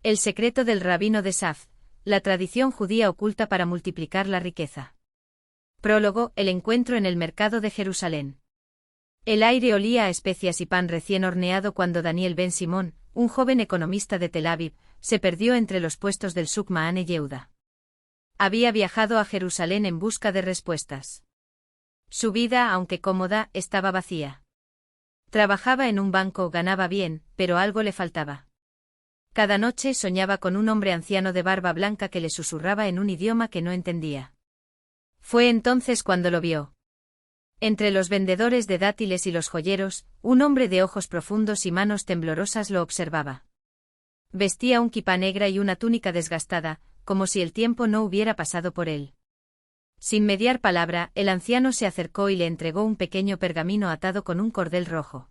El secreto del rabino de Safd, la tradición judía oculta para multiplicar la riqueza. Prólogo, el encuentro en el mercado de Jerusalén. El aire olía a especias y pan recién horneado cuando Daniel Ben Simón, un joven economista de Tel Aviv, se perdió entre los puestos del Suk Mahane Yehuda. Había viajado a Jerusalén en busca de respuestas. Su vida, aunque cómoda, estaba vacía. Trabajaba en un banco, ganaba bien, pero algo le faltaba. Cada noche soñaba con un hombre anciano de barba blanca que le susurraba en un idioma que no entendía. Fue entonces cuando lo vio. Entre los vendedores de dátiles y los joyeros, un hombre de ojos profundos y manos temblorosas lo observaba. Vestía un kipá negra y una túnica desgastada, como si el tiempo no hubiera pasado por él. Sin mediar palabra, el anciano se acercó y le entregó un pequeño pergamino atado con un cordel rojo.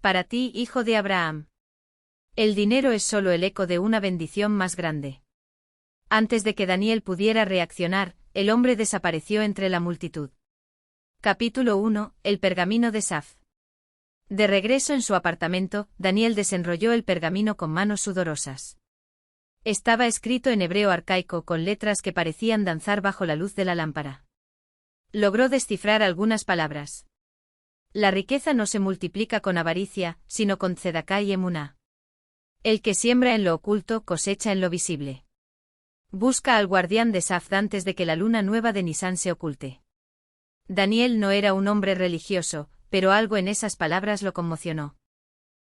Para ti, hijo de Abraham. El dinero es solo el eco de una bendición más grande. Antes de que Daniel pudiera reaccionar, el hombre desapareció entre la multitud. Capítulo 1. El pergamino de Safd. De regreso en su apartamento, Daniel desenrolló el pergamino con manos sudorosas. Estaba escrito en hebreo arcaico con letras que parecían danzar bajo la luz de la lámpara. Logró descifrar algunas palabras. La riqueza no se multiplica con avaricia, sino con tzedaká y emuná. El que siembra en lo oculto cosecha en lo visible. Busca al guardián de Safd antes de que la luna nueva de Nisán se oculte. Daniel no era un hombre religioso, pero algo en esas palabras lo conmocionó.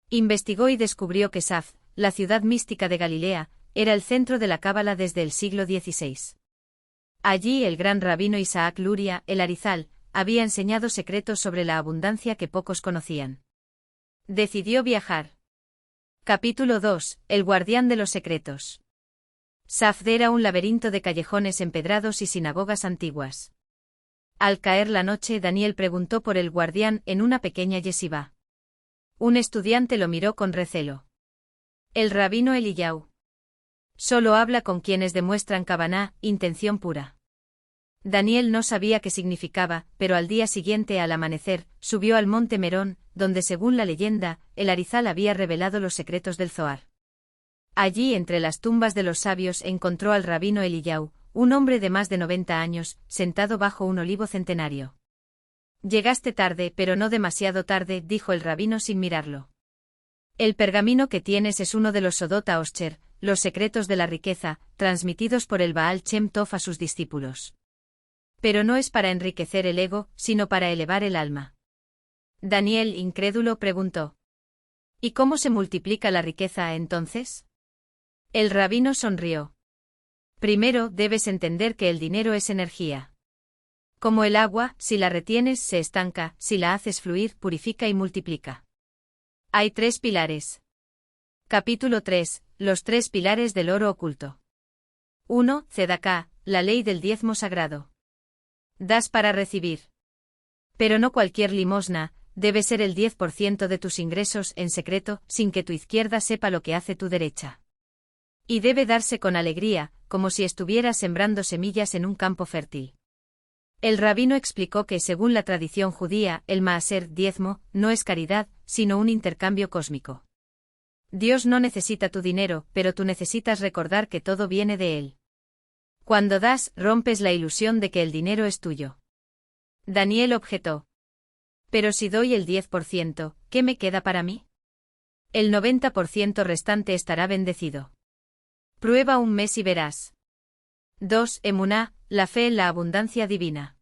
Investigó y descubrió que Safd, la ciudad mística de Galilea, era el centro de la cábala desde el siglo XVI. Allí el gran rabino Isaac Luria, el Arizal, había enseñado secretos sobre la abundancia que pocos conocían. Decidió viajar. Capítulo 2. El guardián de los secretos. Safd era un laberinto de callejones empedrados y sinagogas antiguas. Al caer la noche, Daniel preguntó por el guardián en una pequeña yeshivá. Un estudiante lo miró con recelo. El rabino Eliyahu. Solo habla con quienes demuestran kavaná, intención pura. Daniel no sabía qué significaba, pero al día siguiente al amanecer, subió al monte Merón, donde según la leyenda, el Arizal había revelado los secretos del Zohar. Allí entre las tumbas de los sabios encontró al rabino Eliyahu, un hombre de más de 90 años, sentado bajo un olivo centenario. Llegaste tarde, pero no demasiado tarde, dijo el rabino sin mirarlo. El pergamino que tienes es uno de los Sodot HaOsher, los secretos de la riqueza, transmitidos por el Baal Shem Tov a sus discípulos. Pero no es para enriquecer el ego, sino para elevar el alma. Daniel, incrédulo, preguntó. ¿Y cómo se multiplica la riqueza entonces? El rabino sonrió. Primero, debes entender que el dinero es energía. Como el agua, si la retienes, se estanca, si la haces fluir, purifica y multiplica. Hay 3 pilares. Capítulo 3. Los 3 pilares del oro oculto. 1. Tzedaká, la ley del diezmo sagrado. Das para recibir. Pero no cualquier limosna, debe ser el 10% de tus ingresos en secreto, sin que tu izquierda sepa lo que hace tu derecha. Y debe darse con alegría, como si estuvieras sembrando semillas en un campo fértil. El rabino explicó que según la tradición judía, el maaser, diezmo, no es caridad, sino un intercambio cósmico. Dios no necesita tu dinero, pero tú necesitas recordar que todo viene de él. Cuando das, rompes la ilusión de que el dinero es tuyo. Daniel objetó. Pero si doy el 10%, ¿qué me queda para mí? El 90% restante estará bendecido. Prueba un mes y verás. 2. Emuná, la fe en la abundancia divina.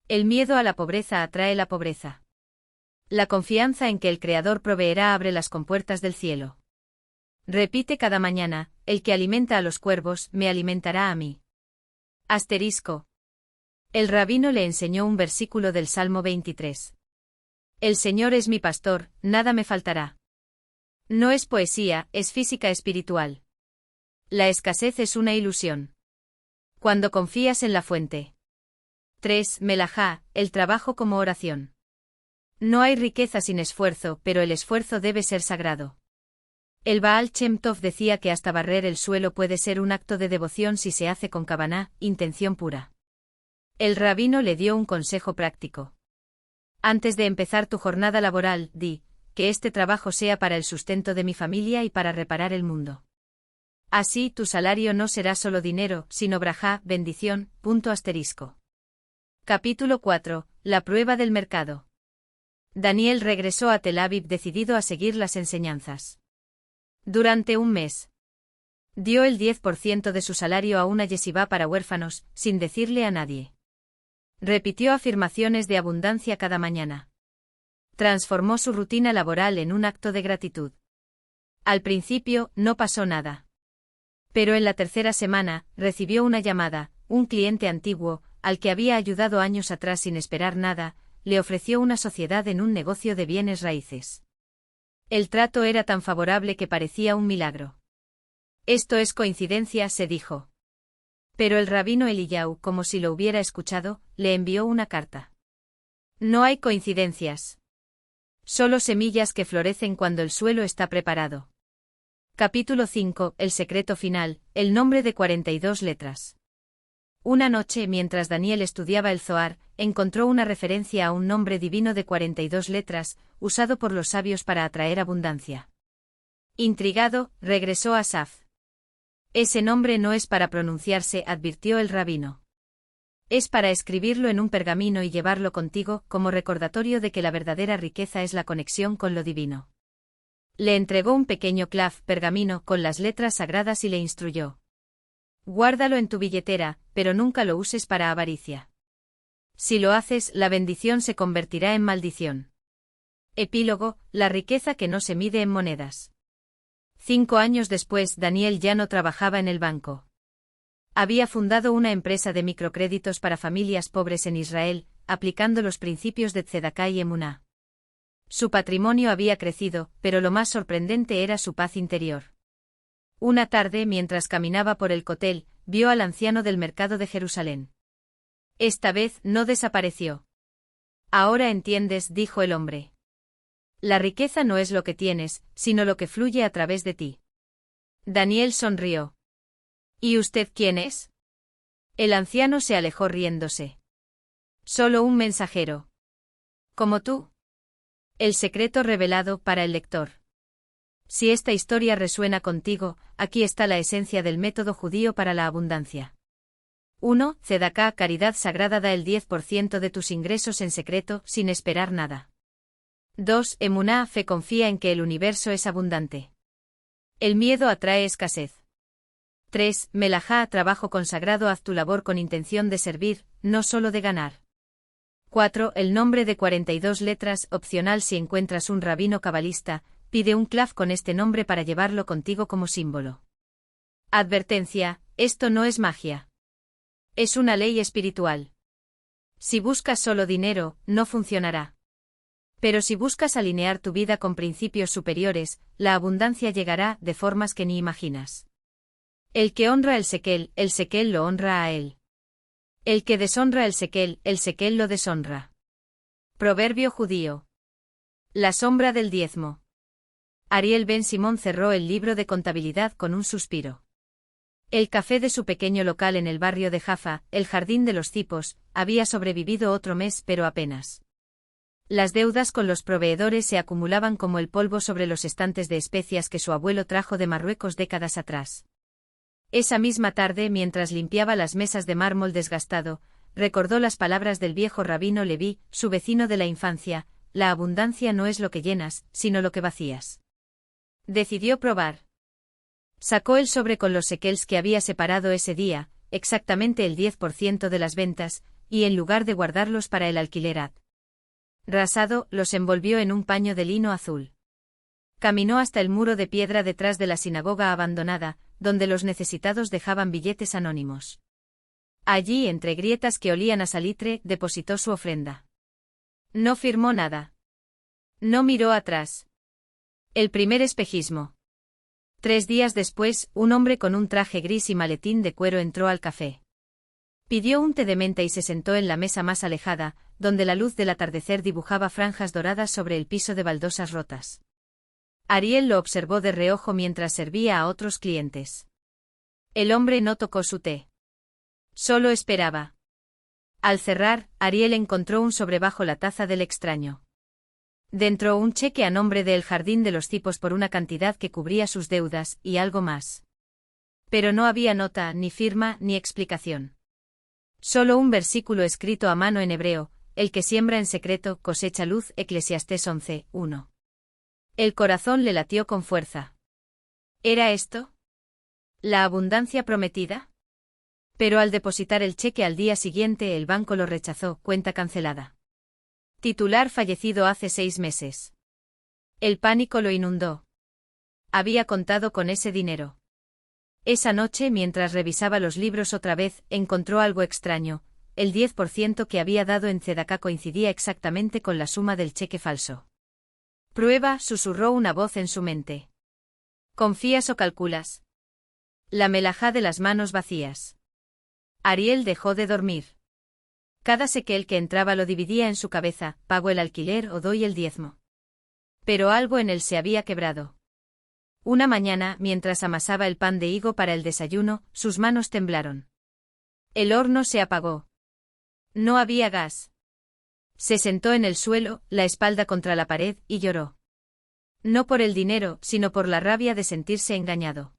El miedo a la pobreza atrae la pobreza. La confianza en que el Creador proveerá abre las compuertas del cielo. Repite cada mañana, el que alimenta a los cuervos, me alimentará a mí. Asterisco. El rabino le enseñó un versículo del Salmo 23. El Señor es mi pastor, nada me faltará. No es poesía, es física espiritual. La escasez es una ilusión. Cuando confías en la fuente. 3. Melajá, el trabajo como oración. No hay riqueza sin esfuerzo, pero el esfuerzo debe ser sagrado. El Baal Shem Tov decía que hasta barrer el suelo puede ser un acto de devoción si se hace con kavaná, intención pura. El rabino le dio un consejo práctico. Antes de empezar tu jornada laboral, di, que este trabajo sea para el sustento de mi familia y para reparar el mundo. Así tu salario no será solo dinero, sino brajá, bendición. Capítulo 4. La prueba del mercado. Daniel regresó a Tel Aviv decidido a seguir las enseñanzas. Durante un mes. Dio el 10% de su salario a una yeshivá para huérfanos, sin decirle a nadie. Repitió afirmaciones de abundancia cada mañana. Transformó su rutina laboral en un acto de gratitud. Al principio, no pasó nada. Pero en la tercera semana, recibió una llamada. Un cliente antiguo, al que había ayudado años atrás sin esperar nada, le ofreció una sociedad en un negocio de bienes raíces. El trato era tan favorable que parecía un milagro. Esto es coincidencia, se dijo. Pero el rabino Eliyahu, como si lo hubiera escuchado, le envió una carta. No hay coincidencias. Solo semillas que florecen cuando el suelo está preparado. Capítulo 5. El secreto final, el nombre de 42 letras. Una noche, mientras Daniel estudiaba el Zohar, encontró una referencia a un nombre divino de 42 letras, usado por los sabios para atraer abundancia. Intrigado, regresó a Saf. Ese nombre no es para pronunciarse, advirtió el rabino. Es para escribirlo en un pergamino y llevarlo contigo, como recordatorio de que la verdadera riqueza es la conexión con lo divino. Le entregó un pequeño clav pergamino con las letras sagradas y le instruyó. Guárdalo en tu billetera, pero nunca lo uses para avaricia. Si lo haces, la bendición se convertirá en maldición. Epílogo, la riqueza que no se mide en monedas. 5 años después, Daniel ya no trabajaba en el banco. Había fundado una empresa de microcréditos para familias pobres en Israel, aplicando los principios de Tzedaká y Emuná. Su patrimonio había crecido, pero lo más sorprendente era su paz interior. Una tarde, mientras caminaba por el Kotel, vio al anciano del mercado de Jerusalén. Esta vez no desapareció. Ahora entiendes, dijo el hombre. La riqueza no es lo que tienes, sino lo que fluye a través de ti. Daniel sonrió. ¿Y usted quién es? El anciano se alejó riéndose. Solo un mensajero. ¿Como tú? El secreto revelado para el lector. Si esta historia resuena contigo, aquí está la esencia del método judío para la abundancia. 1. Tzedaká, caridad sagrada, da el 10% de tus ingresos en secreto, sin esperar nada. 2. Emuná, fe, confía en que el universo es abundante. El miedo atrae escasez. 3. Melajá, trabajo consagrado, haz tu labor con intención de servir, no solo de ganar. 4. El nombre de 42 letras, opcional si encuentras un rabino cabalista, pide un clav con este nombre para llevarlo contigo como símbolo. Advertencia, esto no es magia. Es una ley espiritual. Si buscas solo dinero, no funcionará. Pero si buscas alinear tu vida con principios superiores, la abundancia llegará de formas que ni imaginas. El que honra el sekel lo honra a él. El que deshonra el sekel lo deshonra. Proverbio judío. La sombra del diezmo. Ariel Ben Simón cerró el libro de contabilidad con un suspiro. El café de su pequeño local en el barrio de Jaffa, el Jardín de los Cipos, había sobrevivido otro mes pero apenas. Las deudas con los proveedores se acumulaban como el polvo sobre los estantes de especias que su abuelo trajo de Marruecos décadas atrás. Esa misma tarde, mientras limpiaba las mesas de mármol desgastado, recordó las palabras del viejo rabino Leví, su vecino de la infancia: la abundancia no es lo que llenas, sino lo que vacías. Decidió probar. Sacó el sobre con los shekels que había separado ese día, exactamente el 10% de las ventas, y en lugar de guardarlos para el alquiler rasado, los envolvió en un paño de lino azul. Caminó hasta el muro de piedra detrás de la sinagoga abandonada, donde los necesitados dejaban billetes anónimos. Allí, entre grietas que olían a salitre, depositó su ofrenda. No firmó nada. No miró atrás. El primer espejismo. 3 días después, un hombre con un traje gris y maletín de cuero entró al café. Pidió un té de menta y se sentó en la mesa más alejada, donde la luz del atardecer dibujaba franjas doradas sobre el piso de baldosas rotas. Ariel lo observó de reojo mientras servía a otros clientes. El hombre no tocó su té. Solo esperaba. Al cerrar, Ariel encontró un sobre bajo la taza del extraño. Dentro un cheque a nombre de El Jardín de los Cipos por una cantidad que cubría sus deudas, y algo más. Pero no había nota, ni firma, ni explicación. Solo un versículo escrito a mano en hebreo: el que siembra en secreto cosecha luz. Eclesiastés 11:1. El corazón le latió con fuerza. ¿Era esto la abundancia prometida? Pero al depositar el cheque al día siguiente el banco lo rechazó: cuenta cancelada. Titular fallecido hace 6 meses. El pánico lo inundó. Había contado con ese dinero. Esa noche, mientras revisaba los libros otra vez, encontró algo extraño: el 10% que había dado en Tzedakah coincidía exactamente con la suma del cheque falso. Prueba, susurró una voz en su mente. ¿Confías o calculas? La melajá de las manos vacías. Ariel dejó de dormir. Cada shekel que entraba lo dividía en su cabeza: ¿pago el alquiler o doy el diezmo? Pero algo en él se había quebrado. Una mañana, mientras amasaba el pan de higo para el desayuno, sus manos temblaron. El horno se apagó. No había gas. Se sentó en el suelo, la espalda contra la pared, y lloró. No por el dinero, sino por la rabia de sentirse engañado.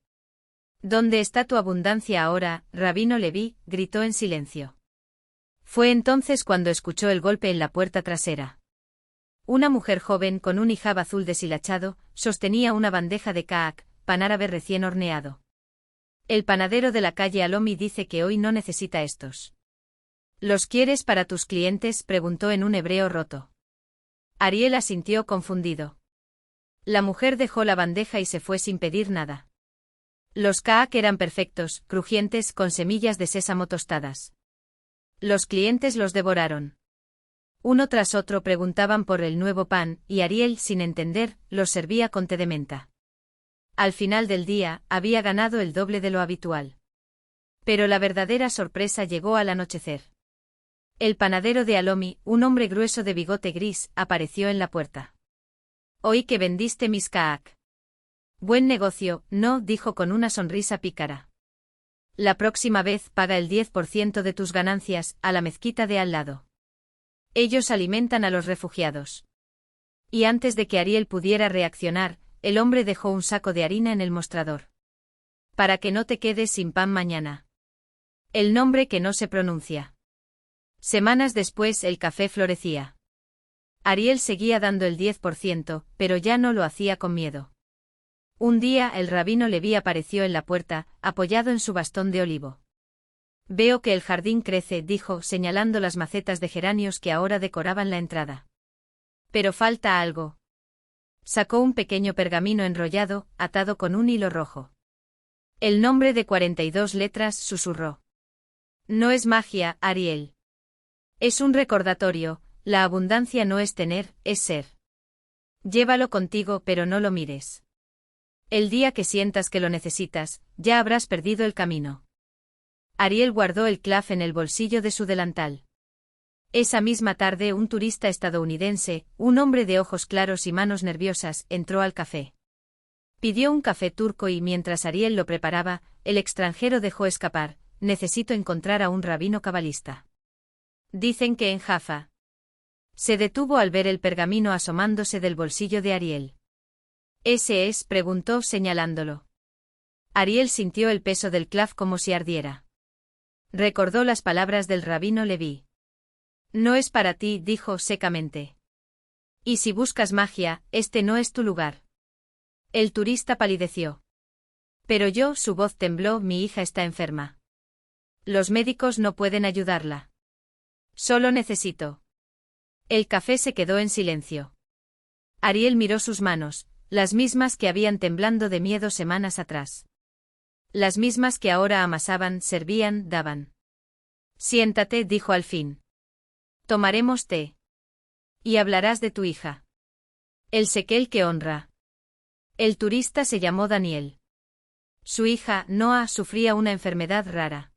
¿Dónde está tu abundancia ahora, Rabino Leví?, gritó en silencio. Fue entonces cuando escuchó el golpe en la puerta trasera. Una mujer joven con un hijab azul deshilachado sostenía una bandeja de kaak, pan árabe recién horneado. El panadero de la calle Alomi dice que hoy no necesita estos. ¿Los quieres para tus clientes?, preguntó en un hebreo roto. Ariel asintió confundido. La mujer dejó la bandeja y se fue sin pedir nada. Los kaak eran perfectos, crujientes, con semillas de sésamo tostadas. Los clientes los devoraron. Uno tras otro preguntaban por el nuevo pan, y Ariel, sin entender, los servía con té de menta. Al final del día, había ganado el doble de lo habitual. Pero la verdadera sorpresa llegó al anochecer. El panadero de Alomi, un hombre grueso de bigote gris, apareció en la puerta. Oí que vendiste mis kaak. Buen negocio, ¿no?, dijo con una sonrisa pícara. La próxima vez paga el 10% de tus ganancias a la mezquita de al lado. Ellos alimentan a los refugiados. Y antes de que Ariel pudiera reaccionar, el hombre dejó un saco de harina en el mostrador. Para que no te quedes sin pan mañana. El nombre que no se pronuncia. Semanas después el café florecía. Ariel seguía dando el 10%, pero ya no lo hacía con miedo. Un día el rabino Leví apareció en la puerta, apoyado en su bastón de olivo. Veo que el jardín crece, dijo, señalando las macetas de geranios que ahora decoraban la entrada. Pero falta algo. Sacó un pequeño pergamino enrollado, atado con un hilo rojo. El nombre de 42 letras, susurró. No es magia, Ariel. Es un recordatorio: la abundancia no es tener, es ser. Llévalo contigo, pero no lo mires. El día que sientas que lo necesitas, ya habrás perdido el camino. Ariel guardó el clav en el bolsillo de su delantal. Esa misma tarde un turista estadounidense, un hombre de ojos claros y manos nerviosas, entró al café. Pidió un café turco y mientras Ariel lo preparaba, el extranjero dejó escapar: necesito encontrar a un rabino cabalista. Dicen que en Jaffa. Se detuvo al ver el pergamino asomándose del bolsillo de Ariel. ¿Ese es?, preguntó señalándolo. Ariel sintió el peso del clav como si ardiera. Recordó las palabras del rabino Leví. No es para ti, dijo secamente. Y si buscas magia, este no es tu lugar. El turista palideció. Pero yo, su voz tembló, mi hija está enferma. Los médicos no pueden ayudarla. Solo necesito. El café se quedó en silencio. Ariel miró sus manos, las mismas que habían temblando de miedo semanas atrás. Las mismas que ahora amasaban, servían, daban. Siéntate, dijo al fin. Tomaremos té. Y hablarás de tu hija. El shekel que honra. El turista se llamó Daniel. Su hija, Noah, sufría una enfermedad rara.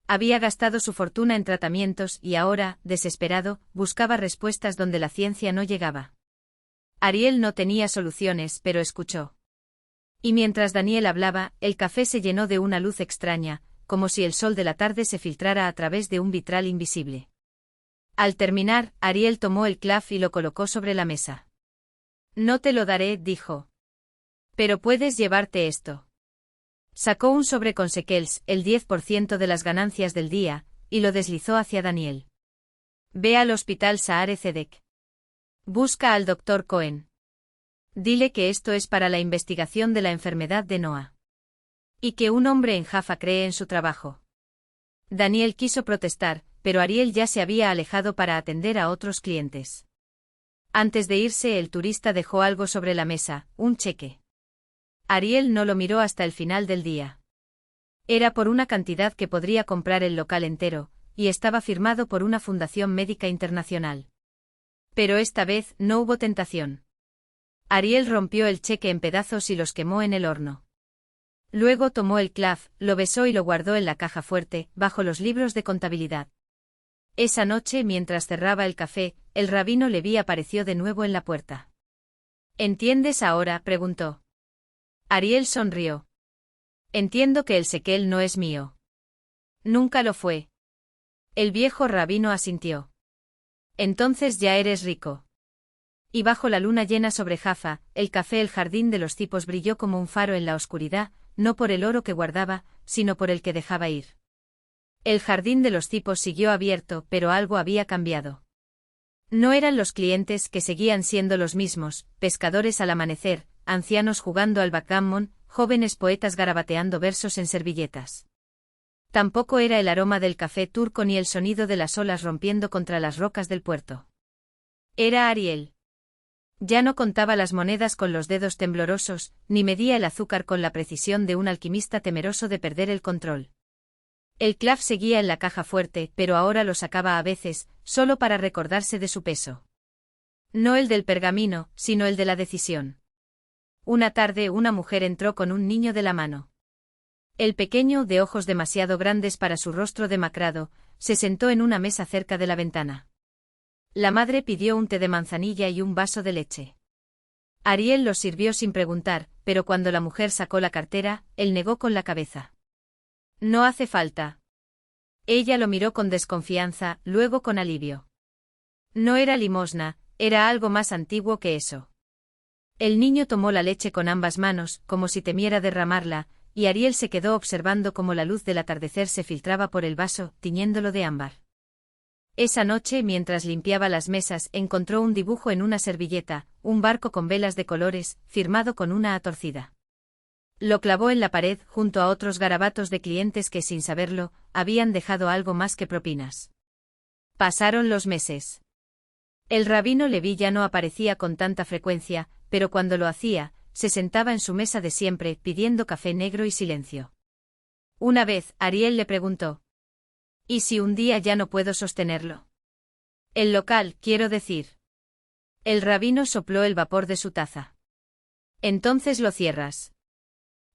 Había gastado su fortuna en tratamientos y ahora, desesperado, buscaba respuestas donde la ciencia no llegaba. Ariel no tenía soluciones, pero escuchó. Y mientras Daniel hablaba, el café se llenó de una luz extraña, como si el sol de la tarde se filtrara a través de un vitral invisible. Al terminar, Ariel tomó el clav y lo colocó sobre la mesa. No te lo daré, dijo. Pero puedes llevarte esto. Sacó un sobre con shekels, el 10% de las ganancias del día, y lo deslizó hacia Daniel. Ve al hospital Saare Zedek. Busca al doctor Cohen. Dile que esto es para la investigación de la enfermedad de Noah. Y que un hombre en Jaffa cree en su trabajo. Daniel quiso protestar, pero Ariel ya se había alejado para atender a otros clientes. Antes de irse, el turista dejó algo sobre la mesa, un cheque. Ariel no lo miró hasta el final del día. Era por una cantidad que podría comprar el local entero, y estaba firmado por una fundación médica internacional. Pero esta vez no hubo tentación. Ariel rompió el cheque en pedazos y los quemó en el horno. Luego tomó el clav, lo besó y lo guardó en la caja fuerte, bajo los libros de contabilidad. Esa noche, mientras cerraba el café, el rabino Leví apareció de nuevo en la puerta. ¿Entiendes ahora?, preguntó. Ariel sonrió. Entiendo que el shekel no es mío. Nunca lo fue. El viejo rabino asintió. Entonces ya eres rico. Y bajo la luna llena sobre Jaffa, el café El Jardín de los Cipos brilló como un faro en la oscuridad, no por el oro que guardaba, sino por el que dejaba ir. El Jardín de los Cipos siguió abierto, pero algo había cambiado. No eran los clientes que seguían siendo los mismos, pescadores al amanecer, ancianos jugando al backgammon, jóvenes poetas garabateando versos en servilletas. Tampoco era el aroma del café turco ni el sonido de las olas rompiendo contra las rocas del puerto. Era Ariel. Ya no contaba las monedas con los dedos temblorosos, ni medía el azúcar con la precisión de un alquimista temeroso de perder el control. El clav seguía en la caja fuerte, pero ahora lo sacaba a veces, solo para recordarse de su peso. No el del pergamino, sino el de la decisión. Una tarde una mujer entró con un niño de la mano. El pequeño, de ojos demasiado grandes para su rostro demacrado, se sentó en una mesa cerca de la ventana. La madre pidió un té de manzanilla y un vaso de leche. Ariel los sirvió sin preguntar, pero cuando la mujer sacó la cartera, él negó con la cabeza. No hace falta. Ella lo miró con desconfianza, luego con alivio. No era limosna, era algo más antiguo que eso. El niño tomó la leche con ambas manos, como si temiera derramarla, y Ariel se quedó observando cómo la luz del atardecer se filtraba por el vaso, tiñéndolo de ámbar. Esa noche, mientras limpiaba las mesas, encontró un dibujo en una servilleta, un barco con velas de colores, firmado con una A torcida. Lo clavó en la pared junto a otros garabatos de clientes que, sin saberlo, habían dejado algo más que propinas. Pasaron los meses. El rabino Leví ya no aparecía con tanta frecuencia, pero cuando lo hacía, se sentaba en su mesa de siempre, pidiendo café negro y silencio. Una vez, Ariel le preguntó: ¿y si un día ya no puedo sostenerlo? El local, quiero decir. El rabino sopló el vapor de su taza. Entonces lo cierras.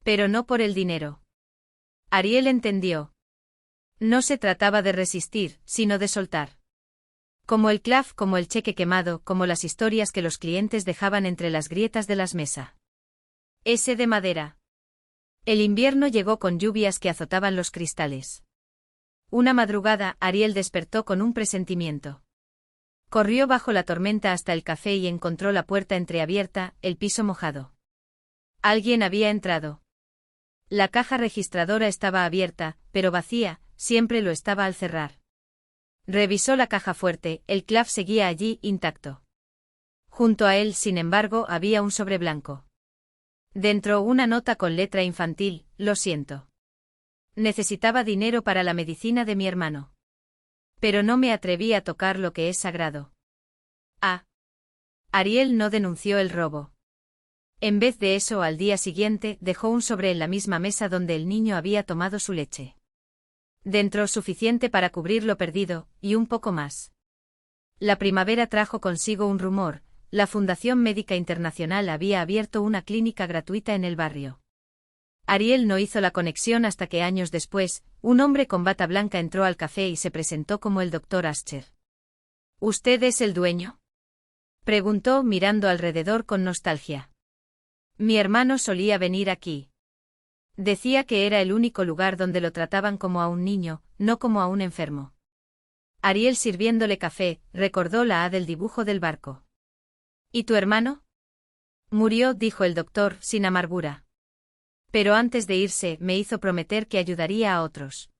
Pero no por el dinero. Ariel entendió. No se trataba de resistir, sino de soltar. Como el clav, como el cheque quemado, como las historias que los clientes dejaban entre las grietas de las mesas. Ese de madera. El invierno llegó con lluvias que azotaban los cristales. Una madrugada, Ariel despertó con un presentimiento. Corrió bajo la tormenta hasta el café y encontró la puerta entreabierta, el piso mojado. Alguien había entrado. La caja registradora estaba abierta, pero vacía, siempre lo estaba al cerrar. Revisó la caja fuerte, el clav seguía allí, intacto. Junto a él, sin embargo, había un sobre blanco. Dentro una nota con letra infantil: lo siento. Necesitaba dinero para la medicina de mi hermano. Pero no me atreví a tocar lo que es sagrado. Ah. Ariel no denunció el robo. En vez de eso, al día siguiente, dejó un sobre en la misma mesa donde el niño había tomado su leche. Dentro suficiente para cubrir lo perdido, y un poco más. La primavera trajo consigo un rumor: la Fundación Médica Internacional había abierto una clínica gratuita en el barrio. Ariel no hizo la conexión hasta que años después, un hombre con bata blanca entró al café y se presentó como el Dr. Ascher. ¿Usted es el dueño?, preguntó mirando alrededor con nostalgia. Mi hermano solía venir aquí. Decía que era el único lugar donde lo trataban como a un niño, no como a un enfermo. Ariel, sirviéndole café, recordó la A del dibujo del barco. ¿Y tu hermano? Murió, dijo el doctor, sin amargura. Pero antes de irse, me hizo prometer que ayudaría a otros.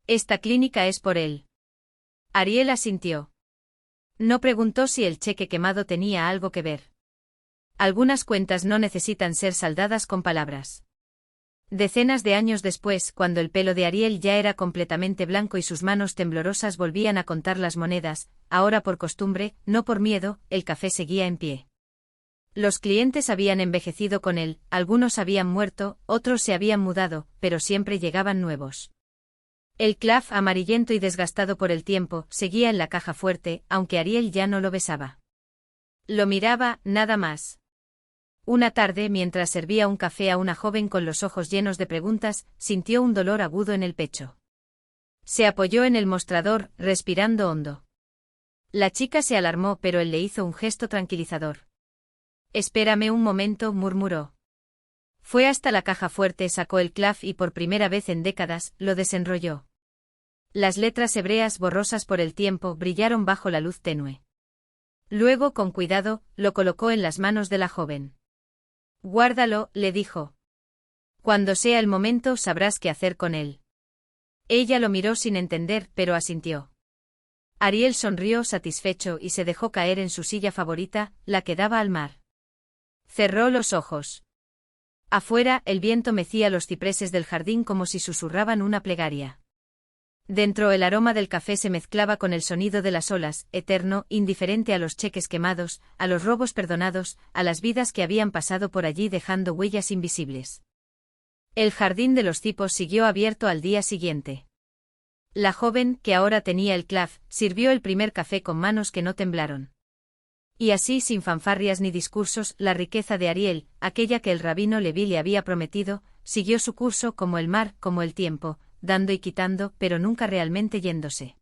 Esta clínica es por él. Ariel asintió. No preguntó si el cheque quemado tenía algo que ver. Algunas cuentas no necesitan ser saldadas con palabras. Decenas de años después, cuando el pelo de Ariel ya era completamente blanco y sus manos temblorosas volvían a contar las monedas, ahora por costumbre, no por miedo, el café seguía en pie. Los clientes habían envejecido con él, algunos habían muerto, otros se habían mudado, pero siempre llegaban nuevos. El clav, amarillento y desgastado por el tiempo, seguía en la caja fuerte, aunque Ariel ya no lo besaba. Lo miraba, nada más. Una tarde, mientras servía un café a una joven con los ojos llenos de preguntas, sintió un dolor agudo en el pecho. Se apoyó en el mostrador, respirando hondo. La chica se alarmó, pero él le hizo un gesto tranquilizador. «Espérame un momento», murmuró. Fue hasta la caja fuerte, sacó el clav y por primera vez en décadas, lo desenrolló. Las letras hebreas borrosas por el tiempo brillaron bajo la luz tenue. Luego, con cuidado, lo colocó en las manos de la joven. «Guárdalo», le dijo. «Cuando sea el momento sabrás qué hacer con él». Ella lo miró sin entender, pero asintió. Ariel sonrió satisfecho y se dejó caer en su silla favorita, la que daba al mar. Cerró los ojos. Afuera, el viento mecía los cipreses del jardín como si susurraban una plegaria. Dentro, el aroma del café se mezclaba con el sonido de las olas, eterno, indiferente a los cheques quemados, a los robos perdonados, a las vidas que habían pasado por allí dejando huellas invisibles. El jardín de los cipos siguió abierto al día siguiente. La joven, que ahora tenía el clav, sirvió el primer café con manos que no temblaron. Y así, sin fanfarrias ni discursos, la riqueza de Ariel, aquella que el rabino Leví le había prometido, siguió su curso como el mar, como el tiempo, dando y quitando, pero nunca realmente yéndose.